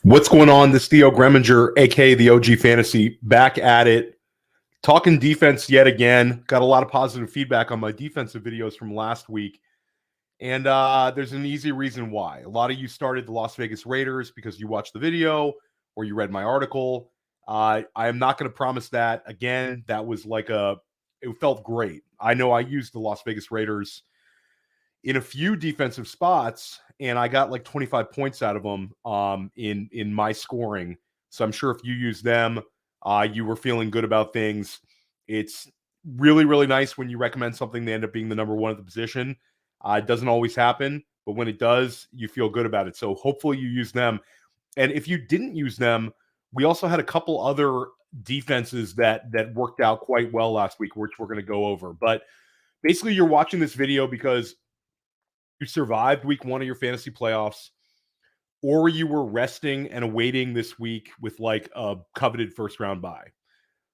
What's going on? This Theo Gremminger, aka the OG Fantasy, back at it. Talking defense yet again. Got a lot of positive feedback on my defensive videos from last week. And there's an easy reason why. A lot of you started the Las Vegas Raiders because you watched the video or you read my article. I am not going to promise that. Again, that was it felt great. I know I used the Las Vegas Raiders in a few defensive spots, and I got like 25 points out of them in my scoring. So I'm sure if you use them, you were feeling good about things. It's really, really nice when you recommend something, they end up being the number one at the position. It doesn't always happen, but when it does, you feel good about it. So hopefully you use them. And if you didn't use them, we also had a couple other defenses that worked out quite well last week, which we're going to go over. But basically, you're watching this video because you survived week one of your fantasy playoffs, or you were resting and awaiting this week with like a coveted first round bye.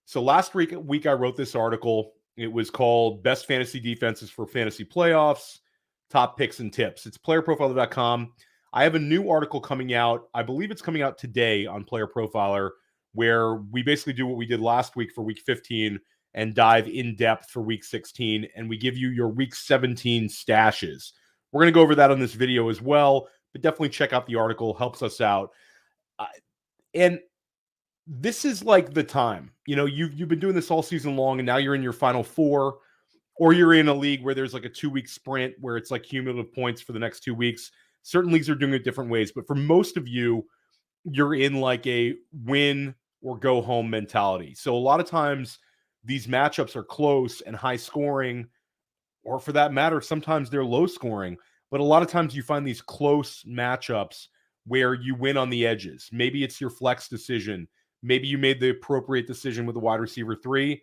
So last week I wrote this article. It was called Best Fantasy Defenses for Fantasy Playoffs, Top Picks and Tips. It's playerprofiler.com. I have a new article coming out. I believe it's coming out today on Player Profiler, where we basically do what we did last week for week 15 and dive in depth for week 16. And we give you your week 17 stashes. We're going to go over that on this video as well, but definitely check out the article. Helps us out. And this is like the time. You know, you've been doing this all season long, and now you're in your final four, or you're in a league where there's like a 2-week sprint where it's like cumulative points for the next 2 weeks. Certain leagues are doing it different ways, but for most of you, you're in like a win or go home mentality. So a lot of times these matchups are close and high scoring, or for that matter, sometimes they're low scoring. But a lot of times you find these close matchups where you win on the edges. Maybe it's your flex decision. Maybe you made the appropriate decision with the wide receiver 3.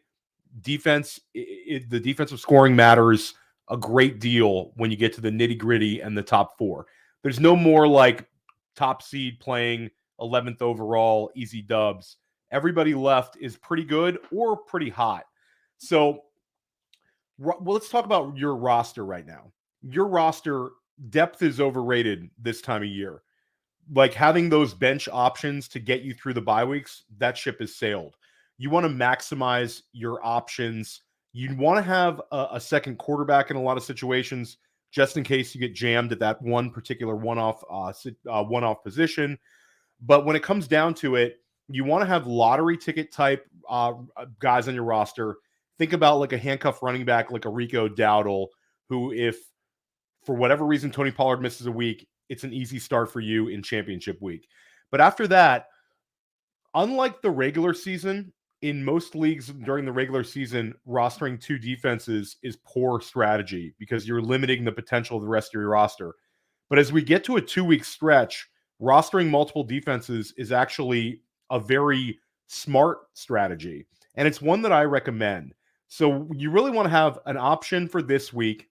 Defense, the defensive scoring matters a great deal when you get to the nitty gritty and the top 4. There's no more like top seed playing 11th overall, easy dubs. Everybody left is pretty good or pretty hot. So, well, let's talk about your roster right now. Your roster depth is overrated this time of year. Like having those bench options to get you through the bye weeks, that ship has sailed. You want to maximize your options. You want to have a second quarterback in a lot of situations, just in case you get jammed at that one particular one-off position. But when it comes down to it, you want to have lottery ticket type guys on your roster. Think about like a handcuff running back like a Rico Dowdle, who, if for whatever reason Tony Pollard misses a week, it's an easy start for you in championship week. But after that, unlike the regular season, in most leagues during the regular season, rostering 2 defenses is poor strategy because you're limiting the potential of the rest of your roster. But as we get to a 2-week stretch, rostering multiple defenses is actually a very smart strategy. And it's one that I recommend. So you really want to have an option for this week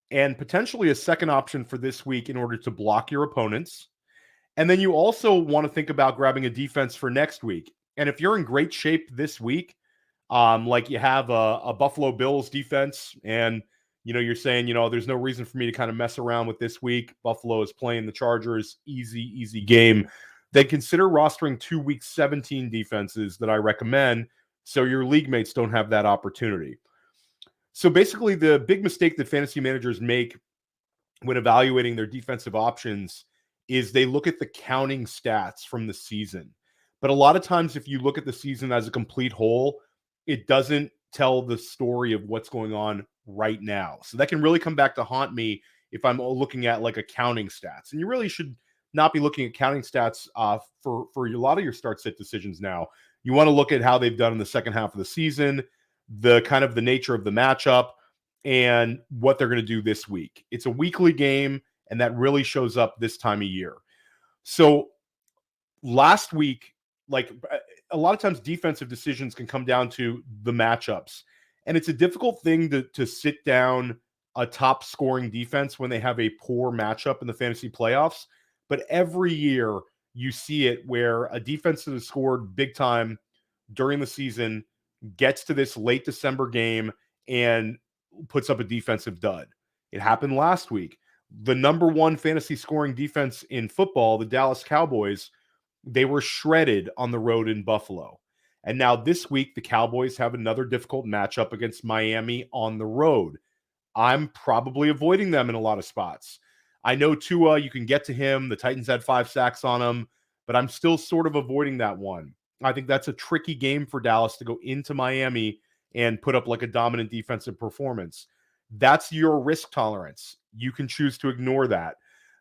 and potentially a second option for this week in order to block your opponents. And then you also want to think about grabbing a defense for next week. And if you're in great shape this week, like you have a Buffalo Bills defense, and you're saying, there's no reason for me to kind of mess around with this week. Buffalo is playing the Chargers, easy game. Then consider rostering 2 week 17 defenses that I recommend, so your league mates don't have that opportunity. So basically, the big mistake that fantasy managers make when evaluating their defensive options is they look at the counting stats from the season. But a lot of times, if you look at the season as a complete whole, it doesn't tell the story of what's going on right now. So that can really come back to haunt me if I'm looking at like accounting stats. And you really should not be looking at counting stats for a lot of your start-sit decisions now. You want to look at how they've done in the second half of the season, the kind of the nature of the matchup, and what they're going to do this week. It's a weekly game, and that really shows up this time of year. So last week, like a lot of times defensive decisions can come down to the matchups. And it's a difficult thing to sit down a top scoring defense when they have a poor matchup in the fantasy playoffs. But every year you see it where a defense that has scored big time during the season gets to this late December game and puts up a defensive dud. It happened last week. The number one fantasy scoring defense in football, the Dallas Cowboys, They were shredded on the road in Buffalo. And now this week, the Cowboys have another difficult matchup against Miami on the road. I'm probably avoiding them in a lot of spots. I know Tua, you can get to him. The Titans had 5 sacks on him, but I'm still sort of avoiding that one. I think that's a tricky game for Dallas to go into Miami and put up like a dominant defensive performance. That's your risk tolerance. You can choose to ignore that.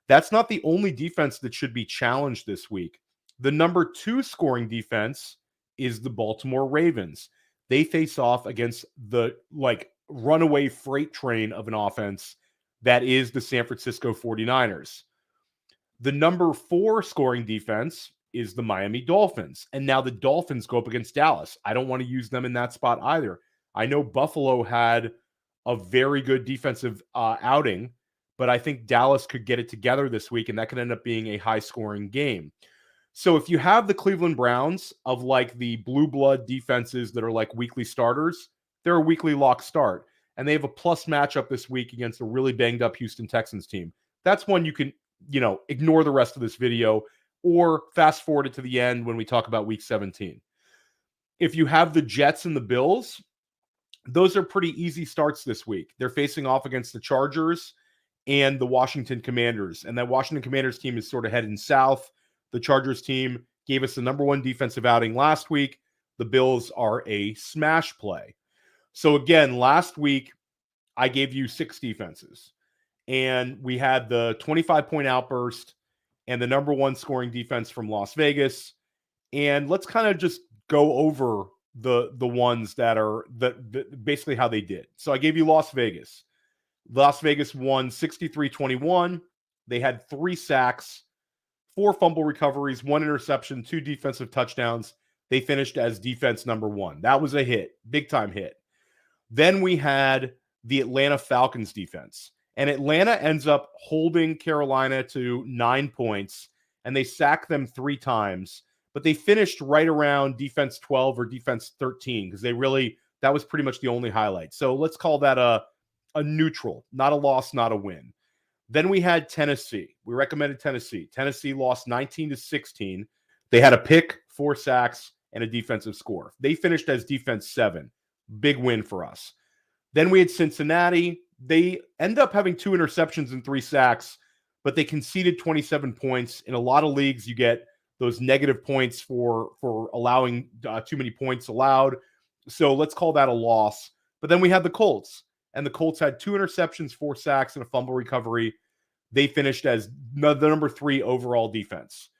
That's not the only defense that should be challenged this week. The number 2 scoring defense is the Baltimore Ravens. They face off against the runaway freight train of an offense that is the San Francisco 49ers. The number 4 scoring defense is the Miami Dolphins. And now the Dolphins go up against Dallas. I don't want to use them in that spot either. I know Buffalo had a very good defensive outing, but I think Dallas could get it together this week, and that could end up being a high-scoring game. So if you have the Cleveland Browns of like the blue blood defenses that are like weekly starters, they're a weekly lock start. And they have a plus matchup this week against a really banged up Houston Texans team. That's one you can, ignore the rest of this video or fast forward it to the end when we talk about week 17. If you have the Jets and the Bills, those are pretty easy starts this week. They're facing off against the Chargers and the Washington Commanders. And that Washington Commanders team is sort of heading south. The Chargers team gave us the number 1 defensive outing last week. The Bills are a smash play. So again, last week, I gave you 6 defenses. And we had the 25-point outburst and the number 1 scoring defense from Las Vegas. And let's kind of just go over the ones that are basically how they did. So I gave you Las Vegas. Las Vegas won 63-21. They had 3 sacks, 4 fumble recoveries, 1 interception, 2 defensive touchdowns. They finished as defense number 1. That was a hit, big time hit. Then we had the Atlanta Falcons defense. And Atlanta ends up holding Carolina to 9 points, and they sack them 3 times. But they finished right around defense 12 or defense 13 because that was pretty much the only highlight. So let's call that a neutral, not a loss, not a win. Then we had Tennessee. We recommended Tennessee. Tennessee lost 19-16. They had a pick, 4 sacks, and a defensive score. They finished as defense 7. Big win for us. Then we had Cincinnati. They end up having 2 interceptions and 3 sacks, but they conceded 27 points. In a lot of leagues, you get those negative points for allowing too many points allowed. So let's call that a loss. But then we had the Colts, and the Colts had 2 interceptions, 4 sacks, and a fumble recovery. They finished as the number 3 overall defense.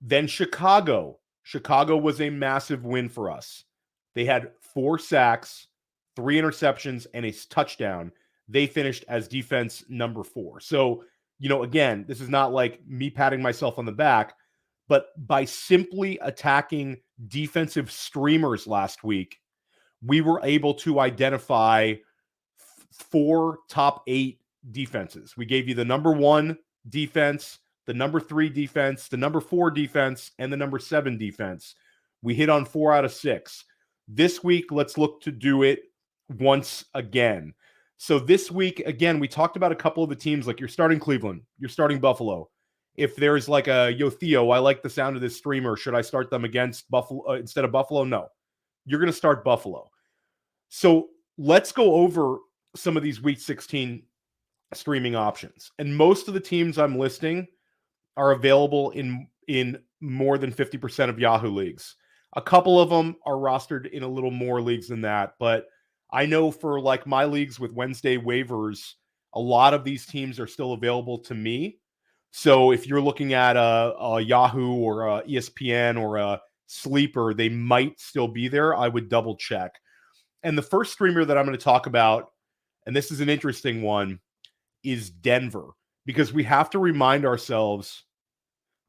Then Chicago. Chicago was a massive win for us. They had 4 sacks, 3 interceptions, and a touchdown. They finished as defense number 4. So, again, this is not like me patting myself on the back, but by simply attacking defensive streamers last week, we were able to identify 4 top 8 defenses. We gave you the number 1 defense, the number 3 defense, the number 4 defense, and the number 7 defense. We hit on 4 out of 6. This week, let's look to do it once again. So this week, again, we talked about a couple of the teams, like you're starting Cleveland, you're starting Buffalo. If there's like yo, Theo, I like the sound of this streamer. Should I start them against Buffalo instead of Buffalo? No. You're going to start Buffalo. So let's go over some of these week 16 streaming options. And most of the teams I'm listing are available in more than 50% of Yahoo leagues. A couple of them are rostered in a little more leagues than that, but I know for like my leagues with Wednesday waivers, a lot of these teams are still available to me. So if you're looking at a Yahoo or a ESPN or a Sleeper, they might still be there. I would double check. And the first streamer that I'm going to talk about, and this is an interesting one, is Denver, because we have to remind ourselves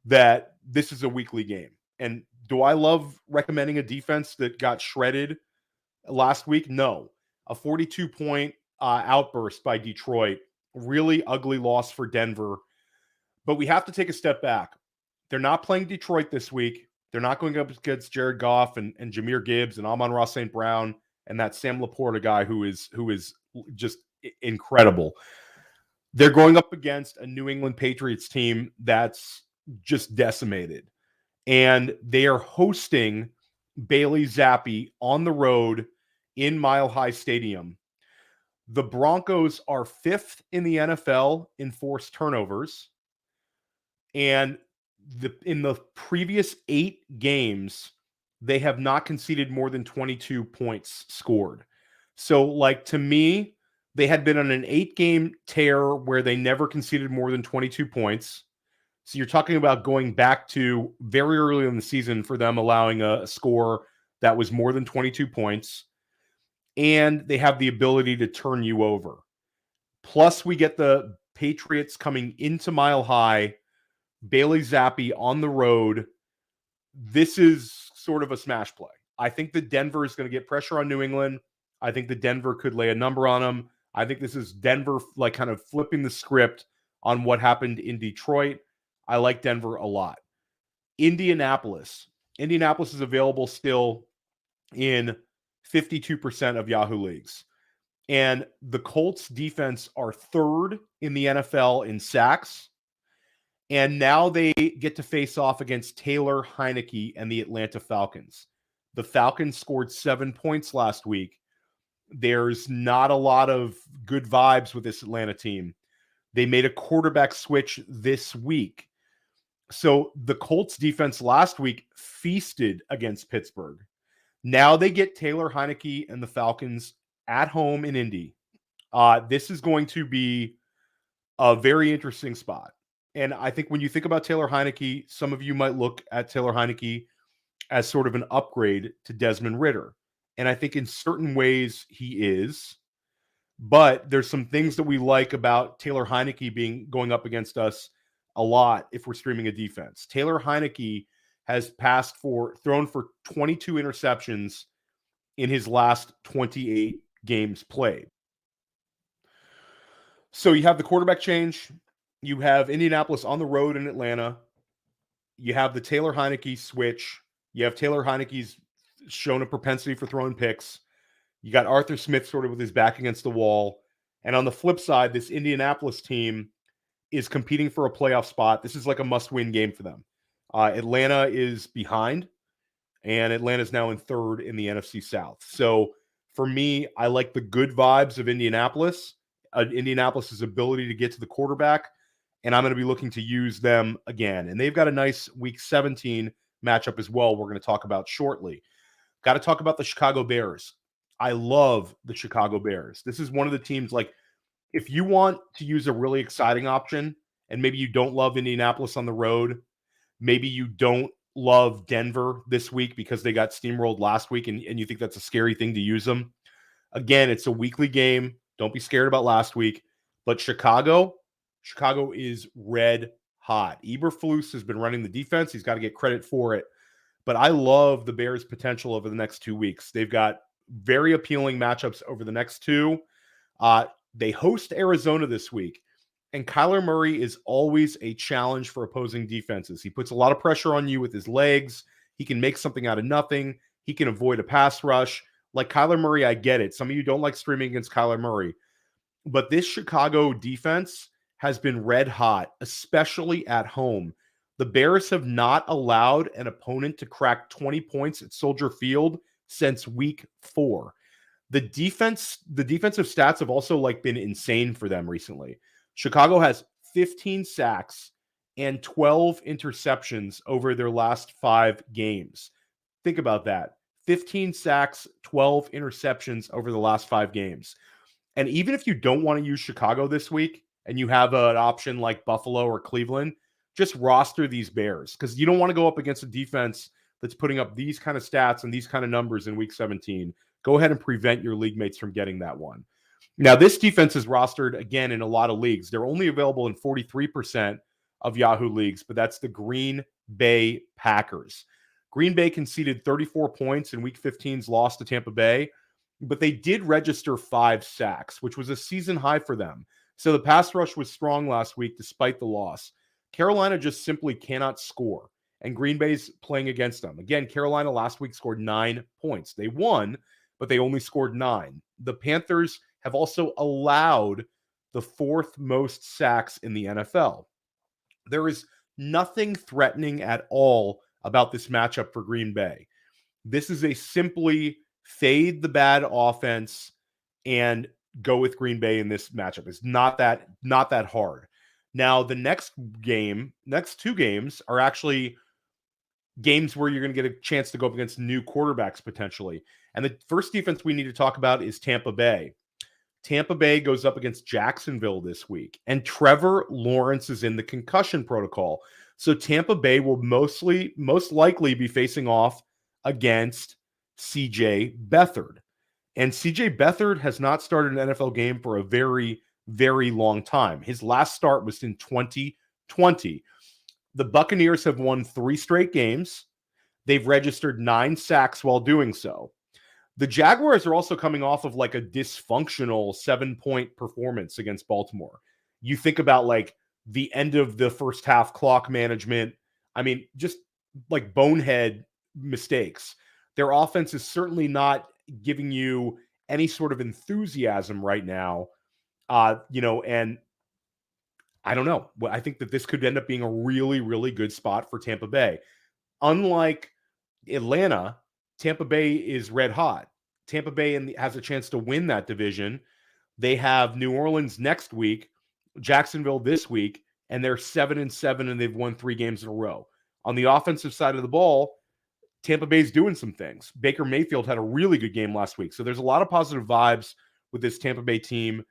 that this is a weekly game. And do I love recommending a defense that got shredded last week? No. A 42-point outburst by Detroit. Really ugly loss for Denver. But we have to take a step back. They're not playing Detroit this week. They're not going up against Jared Goff and Jahmyr Gibbs and Amon-Ra St. Brown and that Sam Laporta guy who is just incredible. They're going up against a New England Patriots team that's just decimated. and they are hosting Bailey Zappi on the road in Mile High Stadium. The Broncos are 5th in the NFL in forced turnovers. And in the previous 8 games, they have not conceded more than 22 points scored. So, like, to me, they had been on an 8-game tear where they never conceded more than 22 points. So you're talking about going back to very early in the season for them allowing a score that was more than 22 points. And they have the ability to turn you over. Plus, we get the Patriots coming into Mile High, Bailey Zappi on the road. This is sort of a smash play. I think that Denver is going to get pressure on New England. I think that Denver could lay a number on them. I think this is Denver like kind of flipping the script on what happened in Detroit. I like Denver a lot. Indianapolis. Indianapolis is available still in 52% of Yahoo leagues. And the Colts defense are 3rd in the NFL in sacks. And now they get to face off against Taylor Heineke and the Atlanta Falcons. The Falcons scored 7 points last week. There's not a lot of good vibes with this Atlanta team. They made a quarterback switch this week. So the Colts defense last week feasted against Pittsburgh. Now they get Taylor Heineke and the Falcons at home in Indy. This is going to be a very interesting spot. And I think when you think about Taylor Heineke, some of you might look at Taylor Heineke as sort of an upgrade to Desmond Ridder. And I think in certain ways he is. But there's some things that we like about Taylor Heineke going up against us a lot if we're streaming a defense. Taylor Heineke has thrown for 22 interceptions in his last 28 games played. So you have the quarterback change. You have Indianapolis on the road in Atlanta. You have the Taylor Heineke switch. You have Taylor Heineke's shown a propensity for throwing picks. You got Arthur Smith sort of with his back against the wall. And on the flip side, this Indianapolis team is competing for a playoff spot. This is like a must-win game for them. Atlanta is behind, and Atlanta is now in 3rd in the NFC South. So for me, I like the good vibes of Indianapolis, Indianapolis's ability to get to the quarterback, and I'm going to be looking to use them again. And they've got a nice Week 17 matchup as well we're going to talk about shortly. Got to talk about the Chicago Bears. I love the Chicago Bears. This is one of the teams, like, if you want to use a really exciting option, and maybe you don't love Indianapolis on the road, maybe you don't love Denver this week because they got steamrolled last week and you think that's a scary thing to use them. Again, it's a weekly game. Don't be scared about last week. But Chicago is red hot. Eberflus has been running the defense. He's got to get credit for it. But I love the Bears' potential over the next 2 weeks. They've got very appealing matchups over the next 2. They host Arizona this week. And Kyler Murray is always a challenge for opposing defenses. He puts a lot of pressure on you with his legs. He can make something out of nothing. He can avoid a pass rush. Like Kyler Murray, I get it. Some of you don't like streaming against Kyler Murray. But this Chicago defense has been red hot, especially at home. The Bears have not allowed an opponent to crack 20 points at Soldier Field since week 4. The defensive stats have also been insane for them recently. Chicago has 15 sacks and 12 interceptions over their last 5 games. Think about that. 15 sacks, 12 interceptions over the last 5 games. And even if you don't want to use Chicago this week and you have an option like Buffalo or Cleveland, just roster these Bears because you don't want to go up against a defense that's putting up these kind of stats and these kind of numbers in week 17. Go ahead and prevent your league mates from getting that one. Now, this defense is rostered, again, in a lot of leagues. They're only available in 43% of Yahoo leagues, but that's the Green Bay Packers. Green Bay conceded 34 points in Week 15's loss to Tampa Bay, but they did register 5 sacks, which was a season high for them. So the pass rush was strong last week despite the loss. Carolina just simply cannot score, and Green Bay's playing against them. Again, Carolina last week scored 9 points. They won, but they only scored 9. The Panthers have also allowed the 4th most sacks in the NFL. There is nothing threatening at all about this matchup for Green Bay. This is a simply fade the bad offense and go with Green Bay in this matchup. It's not that hard. Now, the next two games are actually games where you're going to get a chance to go up against new quarterbacks potentially. And the first defense we need to talk about is Tampa Bay. Tampa Bay goes up against Jacksonville this week, and Trevor Lawrence is in the concussion protocol. So Tampa Bay will most likely be facing off against CJ Beathard. And CJ Beathard has not started an NFL game for a very, very long time. His last start was in 2020. The Buccaneers have won 3 straight games. They've registered 9 sacks while doing so. The Jaguars are also coming off of like a dysfunctional 7-point performance against Baltimore. You think about like the end of the first half clock management. I mean, just like bonehead mistakes. Their offense is certainly not giving you any sort of enthusiasm right now. And I don't know. I think that this could end up being a really, really good spot for Tampa Bay. Unlike Atlanta, Tampa Bay is red hot. Tampa Bay has a chance to win that division. They have New Orleans next week, Jacksonville this week, and they're 7-7, and they've won 3 games in a row. On the offensive side of the ball, Tampa Bay's doing some things. Baker Mayfield had a really good game last week. So there's a lot of positive vibes with this Tampa Bay team.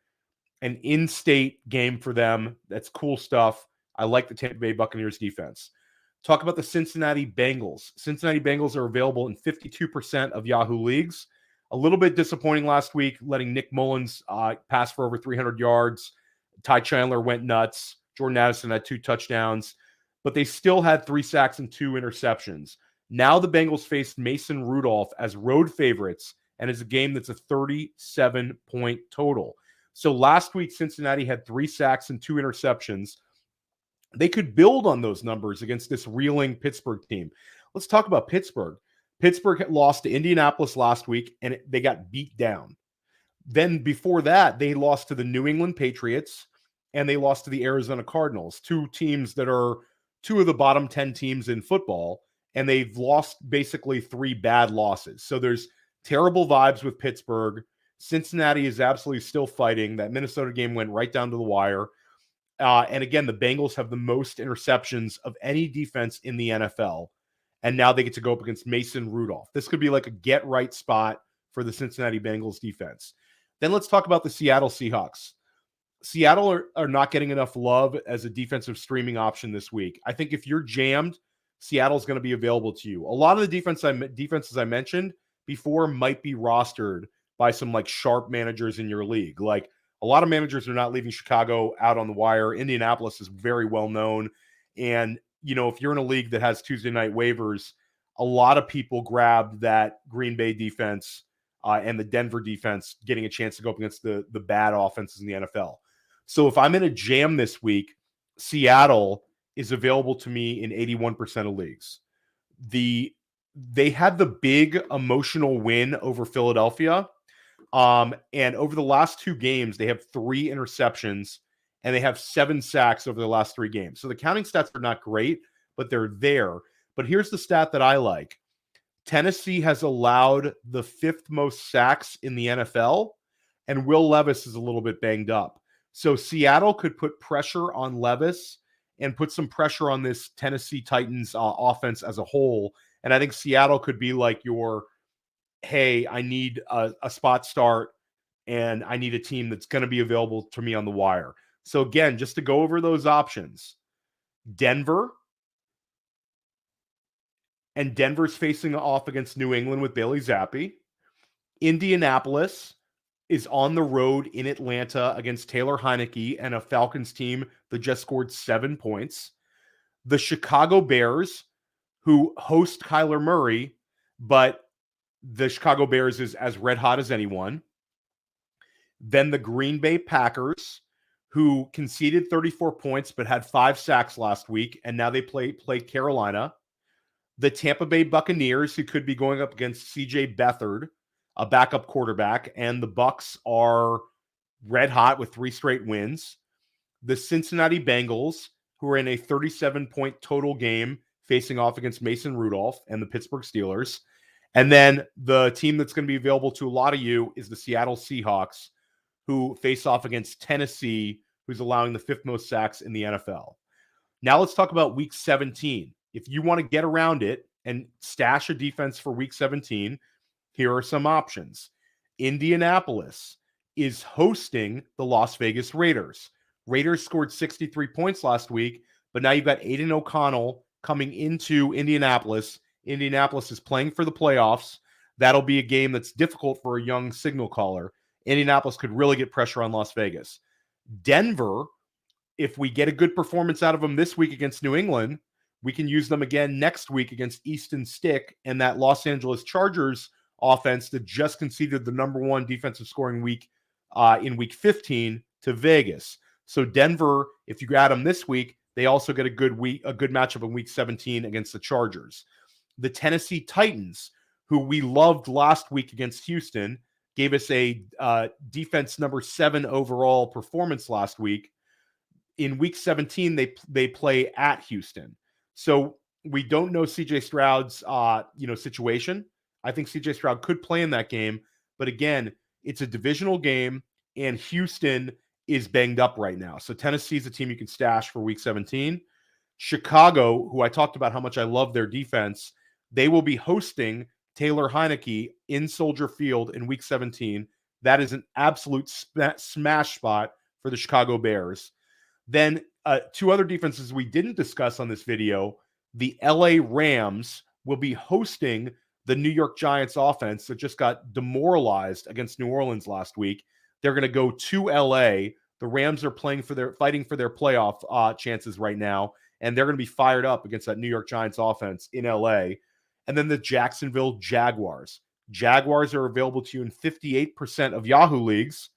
An in-state game for them. That's cool stuff. I like the Tampa Bay Buccaneers defense. Talk about the Cincinnati Bengals. Cincinnati Bengals are available in 52% of Yahoo leagues. A little bit disappointing last week, letting Nick Mullins pass for over 300 yards. Ty Chandler went nuts. Jordan Addison had 2 touchdowns. But they still had 3 sacks and 2 interceptions. Now the Bengals faced Mason Rudolph as road favorites, and it's a game that's a 37-point total. So last week, Cincinnati had 3 sacks and 2 interceptions. They could build on those numbers against this reeling Pittsburgh team. Let's talk about Pittsburgh. Pittsburgh lost to Indianapolis last week, and they got beat down. Then before that, they lost to the New England Patriots, and they lost to the Arizona Cardinals, 2 teams that are 2 of the bottom 10 teams in football, and they've lost basically 3 bad losses. So there's terrible vibes with Pittsburgh. Cincinnati is absolutely still fighting. That Minnesota game went right down to the wire. And again, the Bengals have the most interceptions of any defense in the NFL. And now they get to go up against Mason Rudolph. This could be like a get-right spot for the Cincinnati Bengals defense. Then let's talk about the Seattle Seahawks. Seattle are not getting enough love as a defensive streaming option this week. I think if you're jammed, Seattle's going to be available to you. A lot of the defenses I mentioned before might be rostered by some like sharp managers in your league. Like a lot of managers are not leaving Chicago out on the wire. Indianapolis is very well known. And, if you're in a league that has Tuesday night waivers, a lot of people grab that Green Bay defense and the Denver defense getting a chance to go up against the bad offenses in the NFL. So if I'm in a jam this week, Seattle is available to me in 81% of leagues. They had the big emotional win over Philadelphia. And over the last 2 games, they have 3 interceptions and they have 7 sacks over the last 3 games. So the counting stats are not great, but they're there. But here's the stat that I like. Tennessee has allowed the 5th most sacks in the NFL, and Will Levis is a little bit banged up. So Seattle could put pressure on Levis and put some pressure on this Tennessee Titans offense as a whole. And I think Seattle could be like your, hey, I need a spot start and I need a team that's going to be available to me on the wire. So again, just to go over those options, Denver's facing off against New England with Bailey Zappi. Indianapolis is on the road in Atlanta against Taylor Heineke and a Falcons team that just scored 7 points. The Chicago Bears, who host Kyler Murray, but the Chicago Bears is as red hot as anyone. Then the Green Bay Packers, who conceded 34 points but had 5 sacks last week, and now they play Carolina. The Tampa Bay Buccaneers, who could be going up against CJ Beathard, a backup quarterback, and the Bucs are red hot with 3 straight wins. The Cincinnati Bengals, who are in a 37-point total game facing off against Mason Rudolph and the Pittsburgh Steelers. And then the team that's going to be available to a lot of you is the Seattle Seahawks, who face off against Tennessee, who's allowing the 5th most sacks in the NFL. Now let's talk about week 17. If you want to get around it and stash a defense for week 17, here are some options. Indianapolis is hosting the Las Vegas Raiders. Raiders scored 63 points last week, but now you've got Aiden O'Connell coming into Indianapolis. Indianapolis is playing for the playoffs. That'll be a game that's difficult for a young signal caller. Indianapolis could really get pressure on Las Vegas. Denver, if we get a good performance out of them this week against New England, we can use them again next week against Easton Stick and that Los Angeles Chargers offense that just conceded the number 1 defensive scoring week in week 15 to Vegas. So Denver, if you add them this week, they also get a good matchup in week 17 against the Chargers. The Tennessee Titans, who we loved last week against Houston, gave us a defense number 7 overall performance last week. In week 17, they play at Houston. So we don't know CJ Stroud's situation. I think CJ Stroud could play in that game, but again, it's a divisional game, and Houston is banged up right now. So Tennessee is a team you can stash for week 17. Chicago, who I talked about how much I love their defense, they will be hosting Taylor Heineke in Soldier Field in week 17. That is an absolute smash spot for the Chicago Bears. Then 2 other defenses we didn't discuss on this video. The LA Rams will be hosting the New York Giants offense that just got demoralized against New Orleans last week. They're going to go to LA. The Rams are fighting for their playoff chances right now, and they're going to be fired up against that New York Giants offense in LA. And then the Jacksonville Jaguars. Jaguars are available to you in 58% of Yahoo leagues,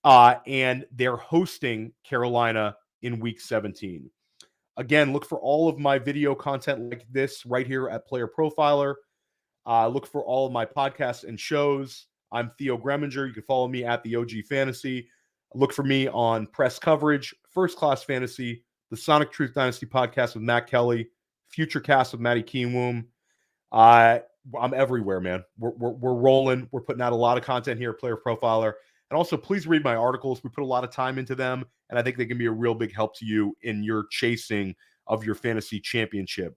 and they're hosting Carolina in week 17. Again, look for all of my video content like this right here at Player Profiler. Look for all of my podcasts and shows. I'm Theo Gremminger. You can follow me at the OG Fantasy. Look for me on Press Coverage, First Class Fantasy, the Sonic Truth Dynasty podcast with Matt Kelly, Future Cast with Matty Keenwomb. I'm everywhere, man. We're rolling. We're putting out a lot of content here at Player Profiler. And also, please read my articles. We put a lot of time into them, and I think they can be a real big help to you in your chasing of your fantasy championship.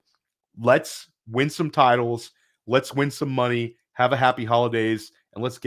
Let's win some titles. Let's win some money. Have a happy holidays, and let's get